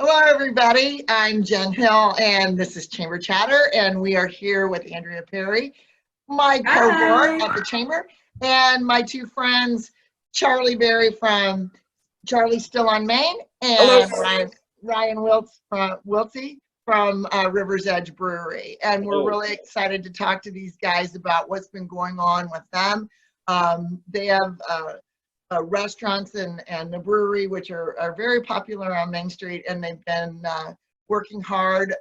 Hello, everybody. I'm Jen Hill, and this is Chamber Chatter, and we are here with Andrea Perry, my cohort Hi. at the Chamber, and my two friends, Charlie Berry from Charlie Still on Main, Hello. and Ryan Wiltsey from River's Edge Brewery. And we're really excited to talk to these guys about what's been going on with them. They have restaurants and the brewery, which are very popular on Main Street, and they've been working hard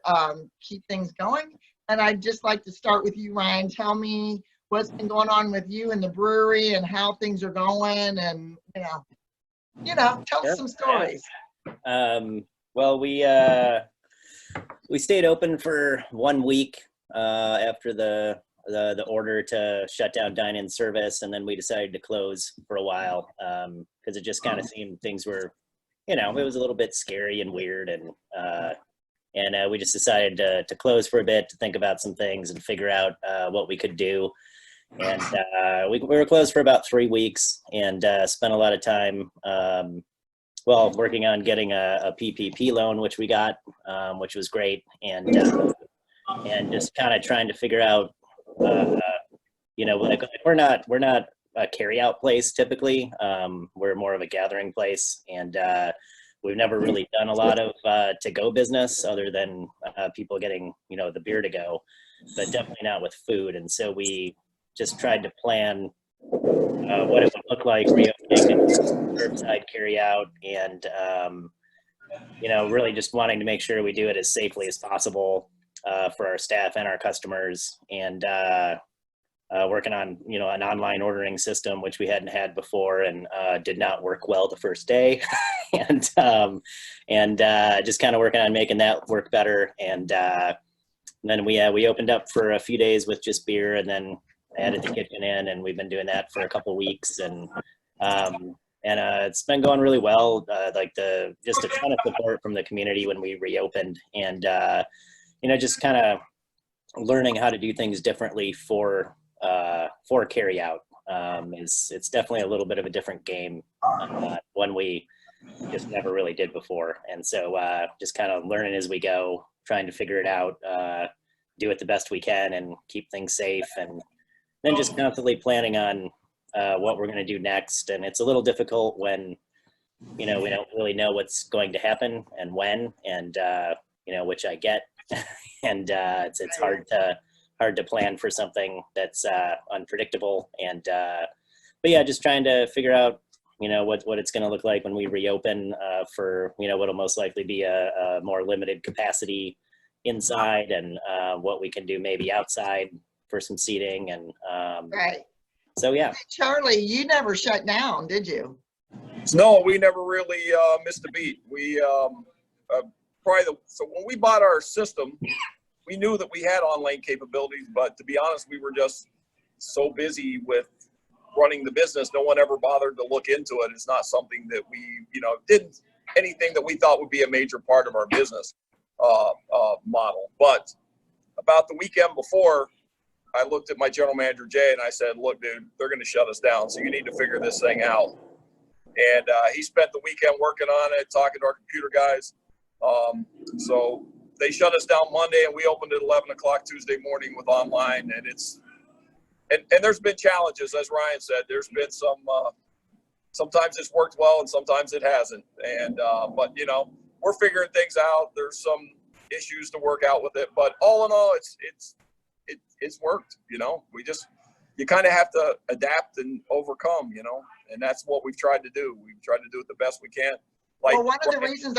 keep things going. And I'd just like to start with you, Ryan. Tell me what's been going on with you and the brewery and how things are going, and tell us some stories. Well, we stayed open for 1 week after the order to shut down dine-in service, and then we decided to close for a while because it just kind of seemed things were, it was a little bit scary and weird, and we just decided to close for a bit to think about some things and figure out what we could do. And we were closed for about 3 weeks and spent a lot of time working on getting a PPP loan, which we got, which was great, and just kind of trying to figure out like we're not a carry-out place typically. We're more of a gathering place, and we've never really done a lot of to-go business other than people getting the beer to go, but definitely not with food. And so we just tried to plan what it would look like reopening curbside carry-out, and really just wanting to make sure we do it as safely as possible for our staff and our customers, and working on an online ordering system, which we hadn't had before, and did not work well the first day. and just kind of working on making that work better. And then we opened up for a few days with just beer, and then added the kitchen in, and we've been doing that for a couple weeks, and it's been going really well. Just a ton of support from the community when we reopened, and just kind of learning how to do things differently for carry out. It's definitely a little bit of a different game, one we just never really did before. And so just kind of learning as we go, trying to figure it out, do it the best we can, and keep things safe, and then just constantly planning on what we're going to do next. And it's a little difficult when we don't really know what's going to happen and when, and which I get. And it's hard to plan for something that's unpredictable. And but yeah, just trying to figure out what it's going to look like when we reopen for what'll most likely be a more limited capacity inside, and what we can do maybe outside for some seating. And Right. So yeah. Hey, Charlie, you never shut down, did you? No, we never really missed a beat. We so when we bought our system, we knew that we had online capabilities, but to be honest, we were just so busy with running the business, no one ever bothered to look into it. It's not something that we, did anything that we thought would be a major part of our business model. But about the weekend before, I looked at my general manager, Jay, and I said, look, dude, they're going to shut us down, so you need to figure this thing out. And he spent the weekend working on it, talking to our computer guys. So they shut us down Monday, and we opened at 11 o'clock Tuesday morning with online. And and there's been challenges, as Ryan said. There's been sometimes it's worked well and sometimes it hasn't. And but we're figuring things out. There's some issues to work out with it, but all in all, it's worked. You kind of have to adapt and overcome, and that's what we've tried to do. We've tried to do it the best we can. Well, one of the reasons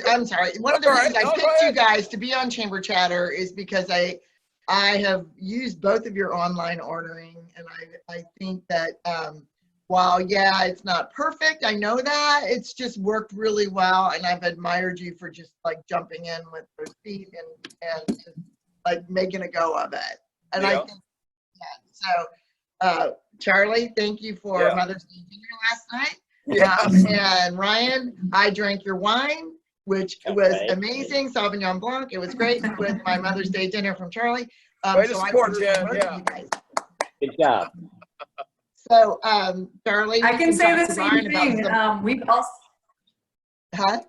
I'm sorry. One of the reasons I picked you guys to be on Chamber Chatter is because I have used both of your online ordering, and I think that while it's not perfect, I know that it's just worked really well, and I've admired you for just like jumping in with those feet and just like making a go of it. And I think so. Charlie, thank you for Mother's Day dinner last night. And Ryan, I drank your wine, which was amazing. Sauvignon Blanc. It was great with my Mother's Day dinner from Charlie. Way to support, Jen. Yeah. Good job. So, Charlie, I can say the same thing. We've also. Huh?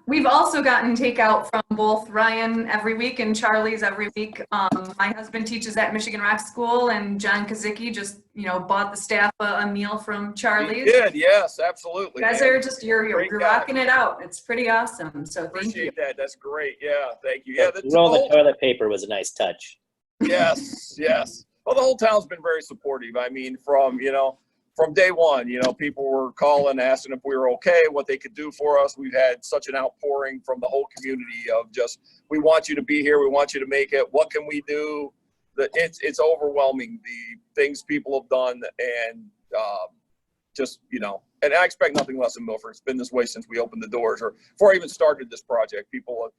We've also gotten takeout from both Ryan every week and Charlie's every week. My husband teaches at Michigan Rock School, and John Kazicki just, bought the staff a meal from You Charlie's. did, yes, absolutely. You guys man. are just, you're Great guy. rocking it out. It's pretty awesome. So thank you. Appreciate that. That's great. Yeah, thank you. Yeah, The roll of toilet paper was a nice touch. yes, yes. Well, the whole town's been very supportive. I mean, from day one, people were calling, asking if we were okay, what they could do for us. We've had such an outpouring from the whole community of just, we want you to be here. We want you to make it. What can we do? It's overwhelming, the things people have done, and and I expect nothing less in Milford. It's been this way since we opened the doors, or before I even started this project. People,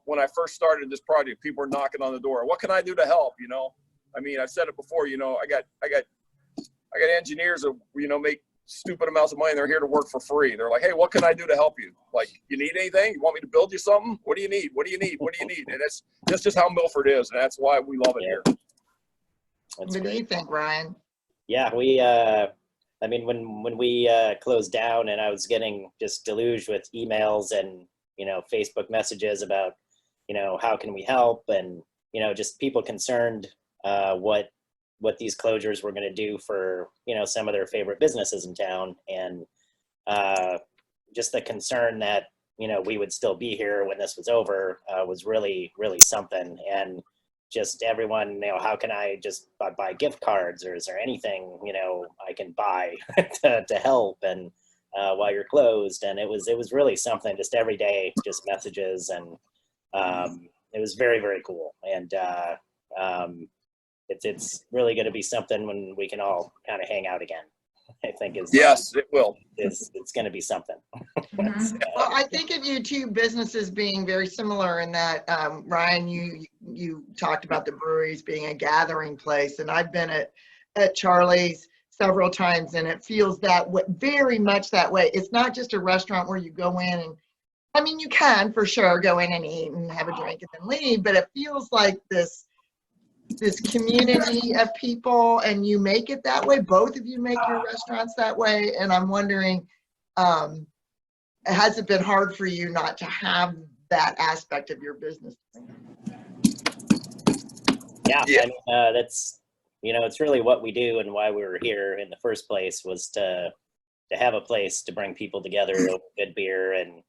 when I first started this project, people were knocking on the door. What can I do to help? I mean, I've said it before, I got engineers that, make stupid amounts of money. They're here to work for free. They're like, hey, what can I do to help you? Like, you need anything? You want me to build you something? What do you need? What do you need? What do you need? And that's just how Milford is. And that's why we love it here. That's What do you great. think, Ryan? Yeah, when we closed down and I was getting just deluged with emails and, Facebook messages about, how can we help? And, just people concerned what these closures were going to do for, some of their favorite businesses in town. And just the concern that, we would still be here when this was over was really, really something. And just everyone, how can I just buy gift cards, or is there anything, I can buy to help and while you're closed? And it was really something, just every day, just messages. And it was very, very cool. And it's really going to be something when we can all kind of hang out again. I think Yes, it will. It's going to be something. Mhm. Well, I think of you two businesses being very similar in that, Ryan, you talked about the breweries being a gathering place, and I've been at Charlie's several times, and it feels that way, very much that way. It's not just a restaurant where you go in and, I mean, you can for sure go in and eat and have a drink and then leave, but it feels like this community of people, and you make it that way. Both of you make your restaurants that way, and I'm wondering, has it been hard for you not to have that aspect of your business? Yeah, Yeah. I mean, that's, it's really what we do, and why we were here in the first place was to have a place to bring people together over good beer and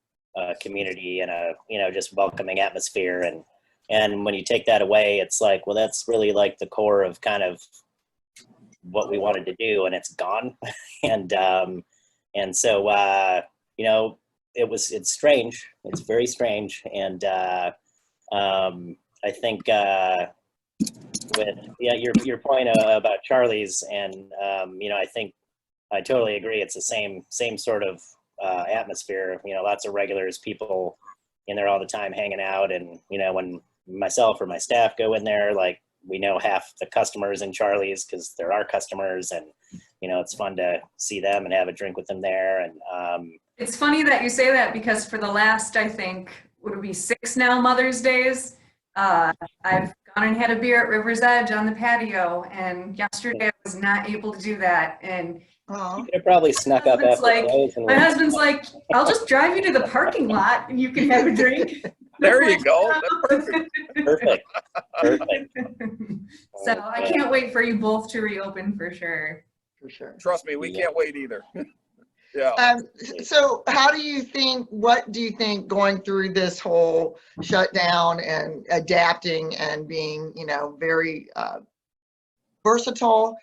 community and a, just welcoming atmosphere. And when you take that away, it's like, well, that's really like the core of kind of what we wanted to do, and it's gone. and so, it's strange. It's very strange. And I think with your point about Charlie's, and I think I totally agree. It's the same sort of atmosphere. Lots of regulars, people in there all the time hanging out. And when myself or my staff go in there, like, we know half the customers in Charlie's because they're our customers, and it's fun to see them and have a drink with them there. And It's funny that you say that, because for the last, I think, would it be 6 now Mother's Days, I've gone and had a beer at River's Edge on the patio, and yesterday I was not able to do that. And Oh, you could have probably snuck up It's after like, those and my husband's like, I'll just drive you to the parking lot and you can have a drink. There you go. perfect. Perfect. So I can't wait for you both to reopen for sure. for sure. Trust me, we can't wait either. Yeah. So what do you think going through this whole shutdown and adapting and being, very versatile,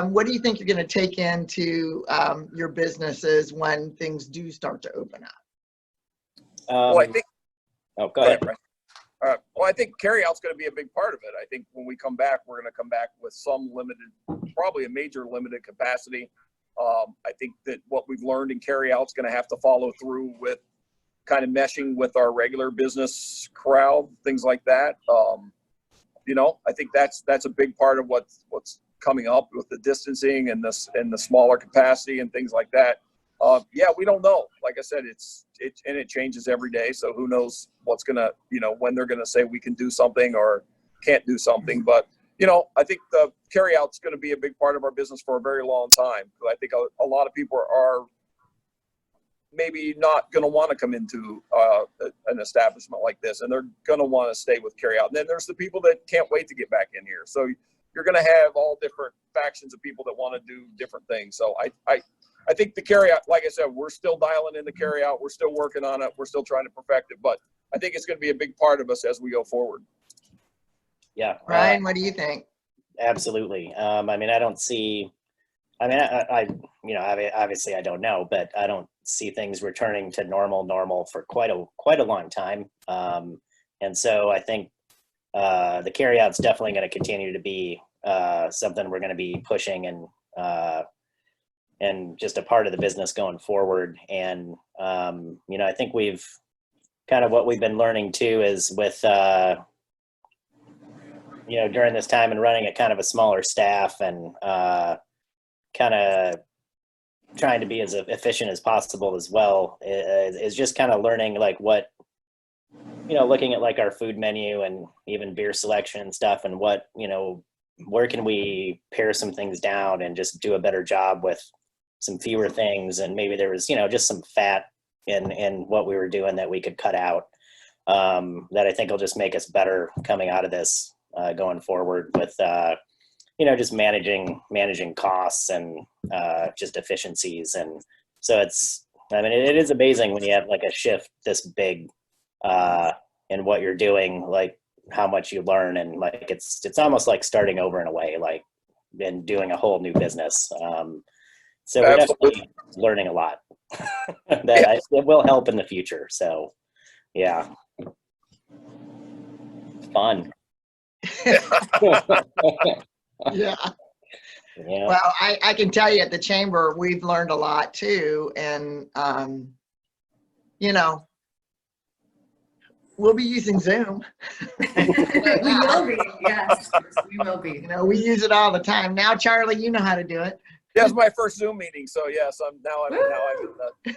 what do you think you're going to take into your businesses when things do start to open up? Well, I think. Oh, go ahead. Right. Well, I think carryout's going to be a big part of it. I think when we come back, we're going to come back with some limited, probably a major limited capacity. I think that what we've learned in carryout's going to have to follow through with kind of meshing with our regular business crowd, things like that. I think that's a big part of what's coming up with the distancing and the smaller capacity and things like that. Yeah, we don't know. Like I said, it changes every day. So who knows what's gonna, when they're gonna say we can do something or can't do something. But I think the carryout's going to be a big part of our business for a very long time. I think a lot of people are maybe not going to want to come into an establishment like this, and they're going to want to stay with carryout. And then there's the people that can't wait to get back in here. So you're going to have all different factions of people that want to do different things. So I think the carryout, like I said, we're still dialing in the carryout. We're still working on it. We're still trying to perfect it, but I think it's going to be a big part of us as we go forward. Yeah. Ryan, what do you think? Absolutely. I mean, I don't see, I mean, obviously I don't know, but I don't see things returning to normal for quite a long time. And so I think the carryout's definitely going to continue to be something we're going to be pushing and just a part of the business going forward. And, I think we've kind of what we've been learning too is with, during this time and running a kind of a smaller staff and kind of trying to be as efficient as possible as well is just kind of learning like what, looking at like our food menu and even beer selection and stuff and what, where can we pare some things down and just do a better job with some fewer things. And maybe there was, just some fat in what we were doing that we could cut out that I think will just make us better coming out of this going forward with, just managing costs and just efficiencies. And so it is amazing when you have like a shift this big in what you're doing, like how much you learn. And like, it's almost like starting over in a way, like and doing a whole new business. So we're definitely learning a lot that it will help in the future. So yeah, it's fun. Yeah. Yeah. Well, I can tell you at the chamber, we've learned a lot too. And, we'll be using Zoom. We will be, yes, we will be. We use it all the time. Now, Charlie, you know how to do it. Yeah, it's my first Zoom meeting, so yes, I'm in the, welcome to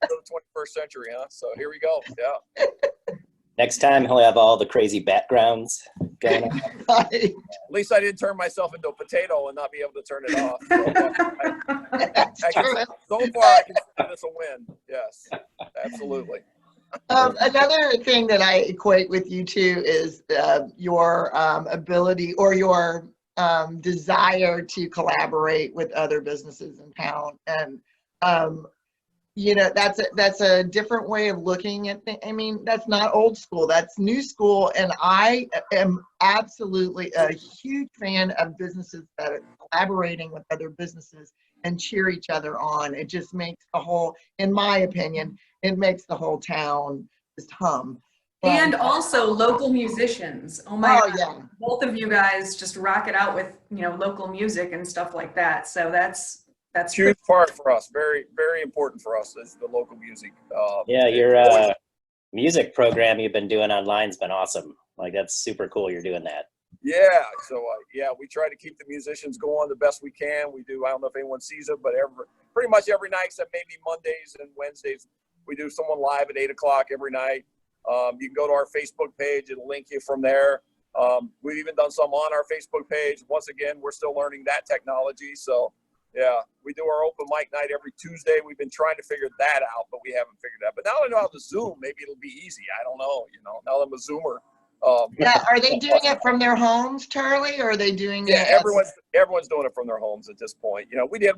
the 21st century, huh? So here we go. Yeah. Next time he'll have all the crazy backgrounds going on. Right. At least I didn't turn myself into a potato and not be able to turn it off. So, That's true. so far, I consider this a win. Yes, absolutely. Another thing that I equate with you too is your ability or your desire to collaborate with other businesses in town. And that's a different way of looking at things. I mean, that's not old school, that's new school. And I am absolutely a huge fan of businesses that are collaborating with other businesses and cheer each other on. It just makes the whole, in my opinion, it makes the whole town just hum. And also local musicians. Oh my God. Yeah. Both of you guys just rock it out with, local music and stuff like that. So that's huge part for us. Very, very important for us is the local music. Yeah, your music program you've been doing online's been awesome. Like that's super cool. You're doing that. Yeah. So we try to keep the musicians going the best we can. We do. I don't know if anyone sees it, but pretty much every night, except maybe Mondays and Wednesdays, we do someone live at 8:00 every night. You can go to our Facebook page. It'll link you from there. We've even done some on our Facebook page. Once again, we're still learning that technology. So, yeah, we do our open mic night every Tuesday. We've been trying to figure that out, but we haven't figured it out. But now I know how to Zoom. Maybe it'll be easy. I don't know. Now that I'm a Zoomer. Yeah, are they doing it from their homes, Charlie, or are they doing it? Yeah, everyone's doing it from their homes at this point. We did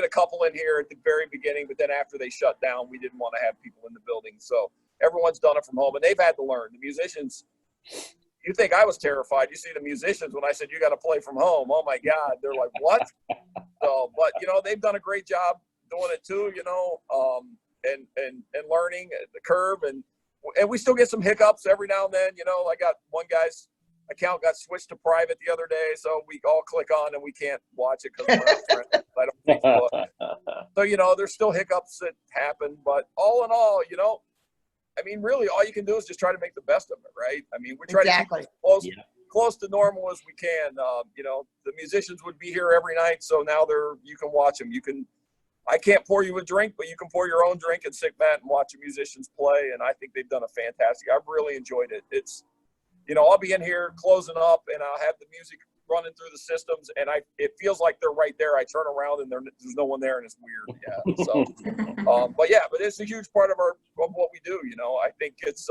a couple in here at the very beginning, but then after they shut down, we didn't want to have people in the building. So everyone's done it from home, and they've had to learn. The musicians, you think I was terrified. You see the musicians when I said you got to play from home. Oh my God, they're like, what? So, but they've done a great job doing it too. And learning the curve, and we still get some hiccups every now and then. I got one guy's account got switched to private the other day, so we all click on and we can't watch it because we're not friends. I don't think so. There's still hiccups that happen, but all in all, I mean, really, all you can do is just try to make the best of it, right? I mean, we try to keep it close to normal as we can. The musicians would be here every night, so now you can watch them. I can't pour you a drink, but you can pour your own drink and sit back and watch the musicians play, and I think they've done a fantastic. I've really enjoyed it. It's, I'll be in here closing up, and I'll have the music running through the systems, and it feels like they're right there. I turn around and there's no one there, and it's weird. Yeah. So, but it's a huge part of what we do. I think it's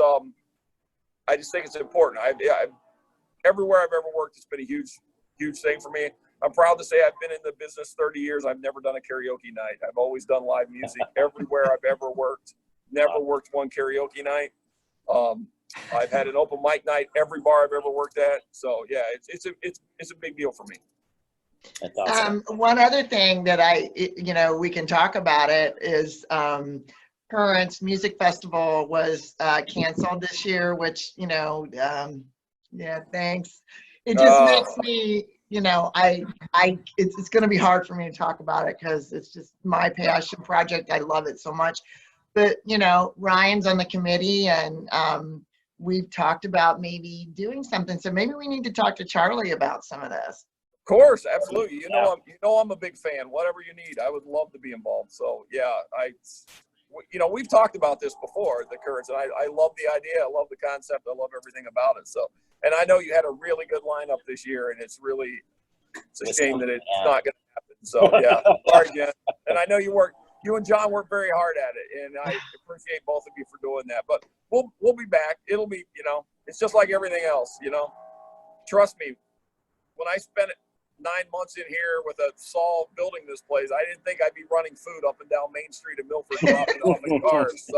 I just think it's important. Everywhere I've ever worked, it's been a huge thing for me. I'm proud to say I've been in the business 30 years. I've never done a karaoke night. I've always done live music everywhere I've ever worked. Never worked one karaoke night. I've had an open mic night every bar I've ever worked at. So yeah, it's a big deal for me. That's awesome. One other thing that we can talk about it is Currents Music Festival was canceled this year, which, yeah, thanks. It just makes me, it's going to be hard for me to talk about it because it's just my passion project. I love it so much. But, Ryan's on the committee, and we've talked about maybe doing something. So maybe we need to talk to Charlie about some of this. Of course, absolutely. I'm a big fan. Whatever you need, I would love to be involved. So yeah, we've talked about this before, the Currents, and I love the idea. I love the concept. I love everything about it. So, and I know you had a really good lineup this year, and it's a shame that it's not going to happen. So yeah, sorry, Jen. And I know you and John worked very hard at it, and I appreciate both of you for doing that. But we'll be back. It'll be, it's just like everything else, Trust me, when I spent 9 months in here with a saw building this place, I didn't think I'd be running food up and down Main Street in Milford, dropping off in cars. So,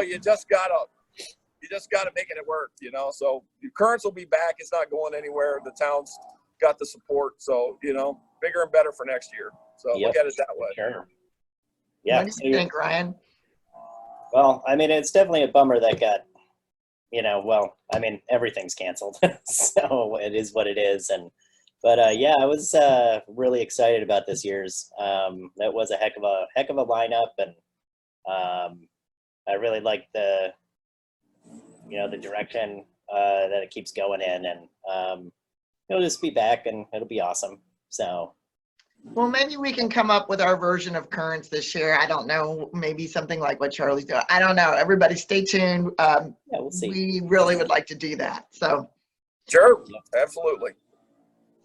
you just gotta make it work, So the Currents will be back. It's not going anywhere. The town's got the support. So, bigger and better for next year. So look at it that way. Sure. Yeah. What do you think, Ryan? Well, I mean, it's definitely a bummer that got, everything's canceled. So it is what it is. But I was really excited about this year's. That was a heck of a lineup, and I really like the direction that it keeps going in, and it'll just be back, and it'll be awesome. So. Well, maybe we can come up with our version of Currents this year. I don't know, maybe something like what Charlie's doing. I don't know. Everybody stay tuned. We'll see. We really would like to do that. So. Sure, absolutely.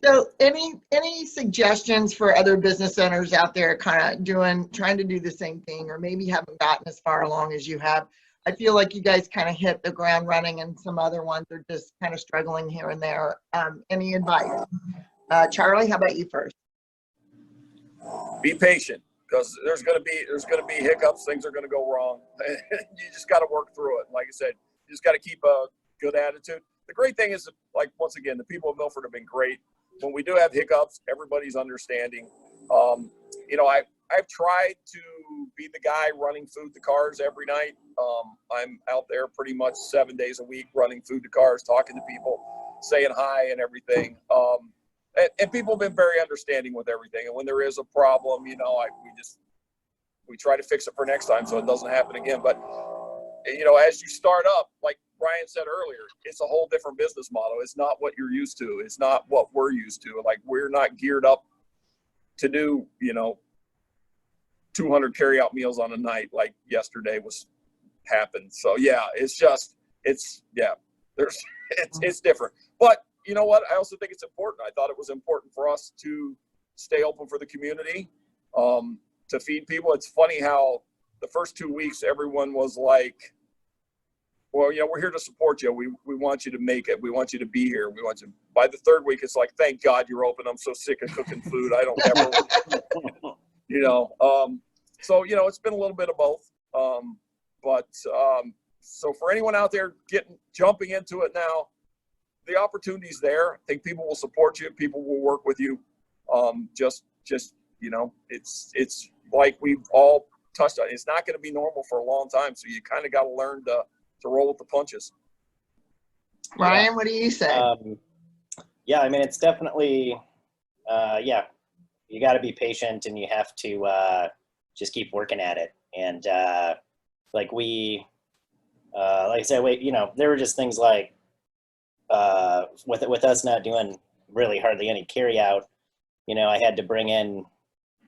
So any suggestions for other business owners out there kind of trying to do the same thing, or maybe haven't gotten as far along as you have? I feel like you guys kind of hit the ground running, and some other ones are just kind of struggling here and there. Any advice? Charlie, how about you first? Be patient, because there's going to be hiccups. Things are going to go wrong. You just got to work through it. Like I said, you just got to keep a good attitude. The great thing is, like, once again, the people of Milford have been great. When we do have hiccups, everybody's understanding. I've tried to be the guy running food to cars every night. I'm out there pretty much 7 days a week running food to cars, talking to people, saying hi and everything. And people have been very understanding with everything. And when there is a problem, we try to fix it for next time so it doesn't happen again. But, as you start up, like Brian said earlier, it's a whole different business model. It's not what you're used to. It's not what we're used to. Like, we're not geared up to do, 200 carry-out meals on a night like yesterday happened. So yeah, it's different. But you know what? I also think it's important. I thought it was important for us to stay open for the community, to feed people. It's funny how the first 2 weeks, everyone was like, well, we're here to support you. We want you to make it. We want you to be here. We want you. By the third week, it's like, thank God you're open. I'm so sick of cooking food. I don't ever, so, it's been a little bit of both. So for anyone out there jumping into it now, the opportunity's there. I think people will support you. People will work with you. It's like we've all touched on. It's not going to be normal for a long time. So you kind of got to learn to roll with the punches. Ryan, what do you say? It's definitely, you got to be patient, and you have to just keep working at it. And like I said, there were just things like, with us not doing really hardly any carry out, I had to bring in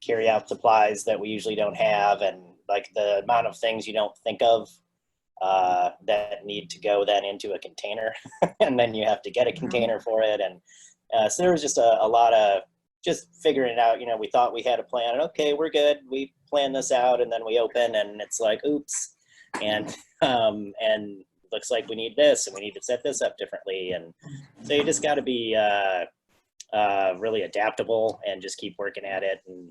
carry out supplies that we usually don't have, and like the amount of things you don't think of that need to go then into a container, and then you have to get a container for it, and So there was just a lot of just figuring it out. We thought we had a plan. Okay, we're good. We planned this out, and then we open, and it's like, oops, and looks like we need this, and we need to set this up differently. And so you just got to be really adaptable and just keep working at it, and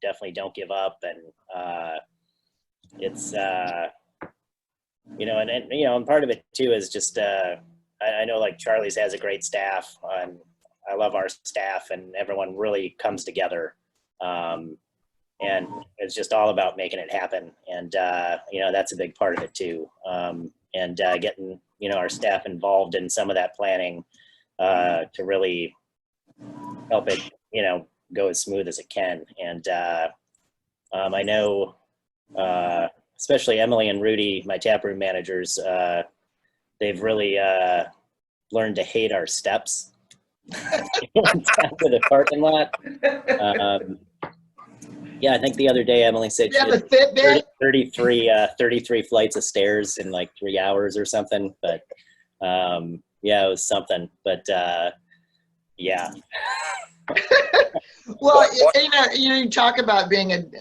definitely don't give up. And it's and part of it too is just I know like Charlie's has a great staff, and I love our staff, and everyone really comes together, and it's just all about making it happen. And that's a big part of it too, and getting our staff involved in some of that planning to really help it go as smooth as it can. And I know especially Emily and Rudy, my taproom managers, they've really learned to hate our steps down to the parking lot. I think the other day Emily said You she have a had Fitbit? 33 flights of stairs in like 3 hours or something. But it was something. But yeah. Well, you talk about being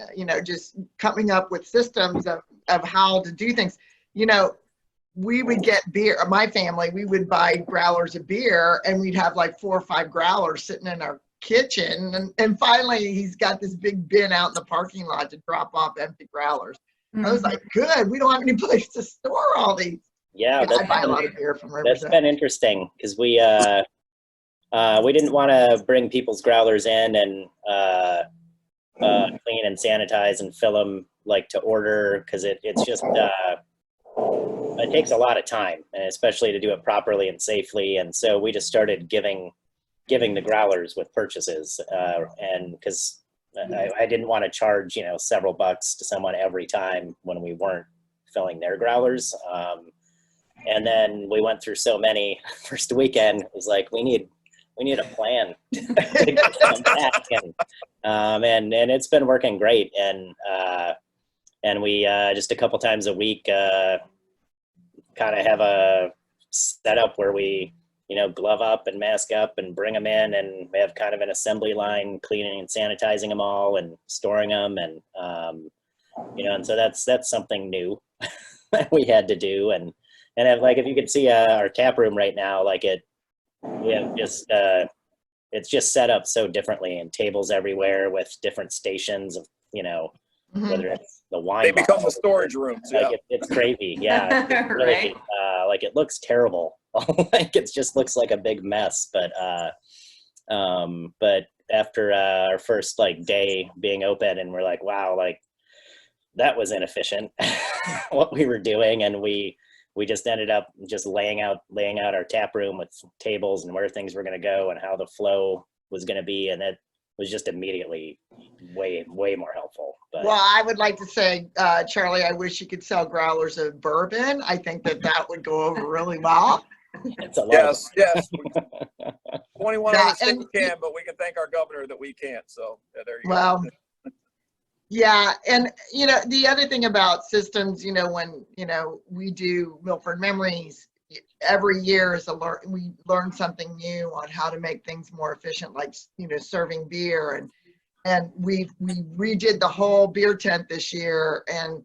just coming up with systems of how to do things. We would get beer, my family, we would buy growlers of beer, and we'd have like 4 or 5 growlers sitting in our kitchen. And finally, he's got this big bin out in the parking lot to drop off empty growlers. I was like, good, we don't have any place to store all these. Yeah, I buy a lot of beer from Riverside. That's been interesting because we didn't want to bring people's growlers in and clean and sanitize and fill them like to order, because it's just it takes a lot of time, and especially to do it properly and safely. And so we just started giving the growlers with purchases, and because I didn't want to charge several bucks to someone every time when we weren't filling their growlers. And then we went through so many first weekend. It was like we need a plan to get them back, and it's been working great. And we just a couple times a week kind of have a setup where we glove up and mask up and bring them in, and we have kind of an assembly line cleaning and sanitizing them all and storing them, and and so that's something new that we had to do. And if you could see our tap room right now, we have just it's just set up so differently, and tables everywhere with different stations of whether it's the wine. They become bottle. the storage rooms. Yeah. It's crazy. Yeah. It's really, Right. It looks terrible. It just looks like a big mess. But after our first day being open, and we're like, wow, that was inefficient what we were doing. And we just ended up just laying out our tap room with tables and where things were going to go and how the flow was going to be. And it was just immediately way more helpful. But Well, I would like to say, Charlie, I wish you could sell growlers of bourbon. I think that would go over really well. it's a lot. Yes. 21 Yeah, other states and- can, but we can thank our governor that we can't. So there you Well, go. yeah, and the other thing about systems, when we do Milford Memories, every year we learn something new on how to make things more efficient, like serving beer, and we redid the whole beer tent this year, and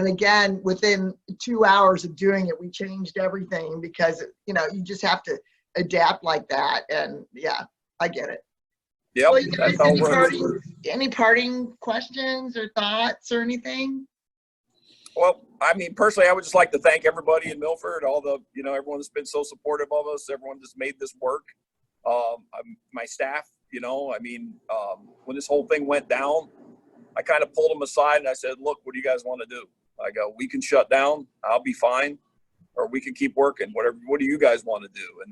again within 2 hours of doing it, we changed everything, because you just have to adapt like that. And yeah, I get it. Yep, Well, you guys, that's how it works. any parting questions or thoughts or anything? Well, I mean, personally, I would just like to thank everybody in Milford, all the, everyone that's been so supportive of us, everyone that's made this work. My staff, when this whole thing went down, I kind of pulled them aside and I said, look, what do you guys want to do? I go, we can shut down, I'll be fine, or we can keep working, what do you guys want to do? And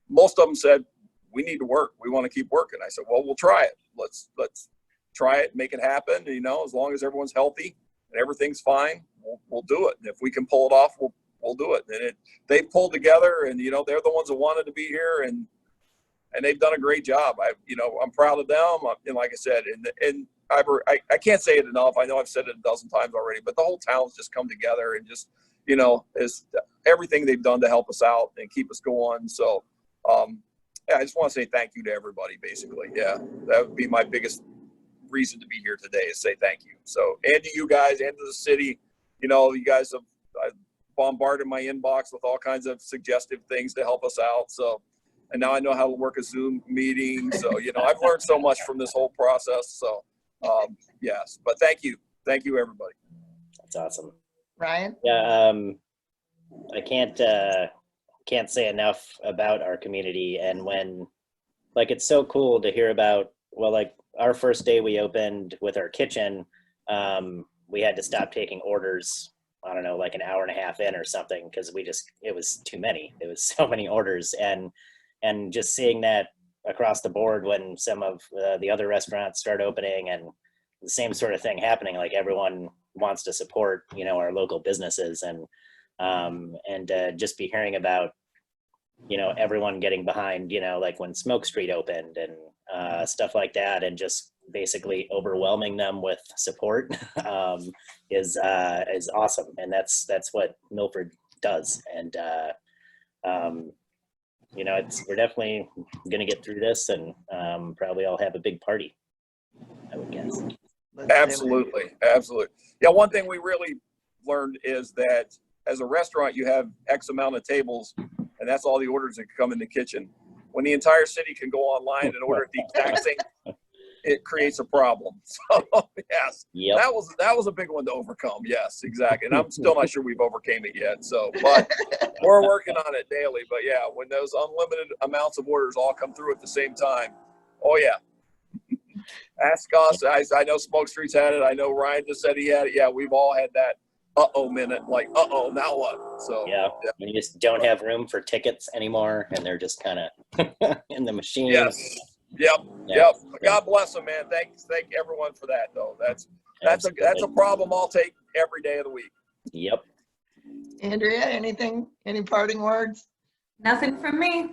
most of them said, we need to work. We want to keep working. I said, well, we'll try it. Let's try it, make it happen. As long as everyone's healthy and everything's fine, we'll do it. And if we can pull it off, we'll do it. And they pulled together, and they're the ones that wanted to be here, and they've done a great job. I'm proud of them. And like I said, and I can't say it enough. I know I've said it a dozen times already, but the whole town's just come together and just is everything they've done to help us out and keep us going. So yeah, I just want to say thank you to everybody, basically. Yeah, that would be my biggest reason to be here today, is say thank you. So, and to you guys and to the city, you know, you guys have bombarded my inbox with all kinds of suggestive things to help us out. So, and now I know how to work a Zoom meeting. So, you know, I've learned so much from this whole process. So, yes, but thank you. Thank you, everybody. That's awesome. Ryan? Yeah, I can't say enough about our community, and when, like, it's so cool to hear about, well, like our first day we opened with our kitchen, we had to stop taking orders, I don't know, like an hour and a half in or something, because it was too many. It was so many orders, and just seeing that across the board when some of the other restaurants start opening, and the same sort of thing happening, like everyone wants to support, you know, our local businesses, and just be hearing about, you know, everyone getting behind, you know, like when Smoke Street opened and stuff like that, and just basically overwhelming them with support is awesome. And that's what Milford does. And you know, we're definitely going to get through this, and probably all have a big party, I would guess. Absolutely. Absolutely. Yeah. One thing we really learned is that as a restaurant, you have X amount of tables, and that's all the orders that come in the kitchen. When the entire city can go online and order the exact same, it creates a problem. So yes, Yep. that was a big one to overcome. Yes, exactly. And I'm still not sure we've overcame it yet. So, but we're working on it daily. But yeah, when those unlimited amounts of orders all come through at the same time, oh yeah. Ask us. I know Smoke Street's had it. I know Ryan just said he had it. Yeah, we've all had that uh-oh minute, like, uh-oh, now what? So Yeah, you just don't have room for tickets anymore, and they're just kind of in the machine. Yes. Yep. Yeah. Yep. God bless them, man. Thank everyone for that, though. That's a problem I'll take every day of the week. Yep. Andrea, any parting words? Nothing from me.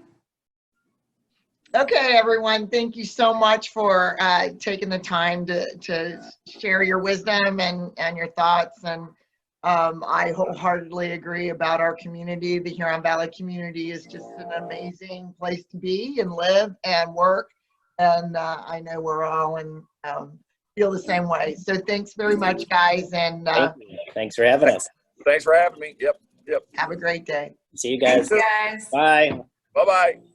Okay, everyone, thank you so much for taking the time to share your wisdom and your thoughts. And I wholeheartedly agree about our community. The Huron Valley community is just an amazing place to be and live and work. And I know we're all feel the same way. So thanks very much, guys. And Thanks for having us. Thanks for having me. Yep. have a great day. See you guys. Guys. Bye. Bye-bye.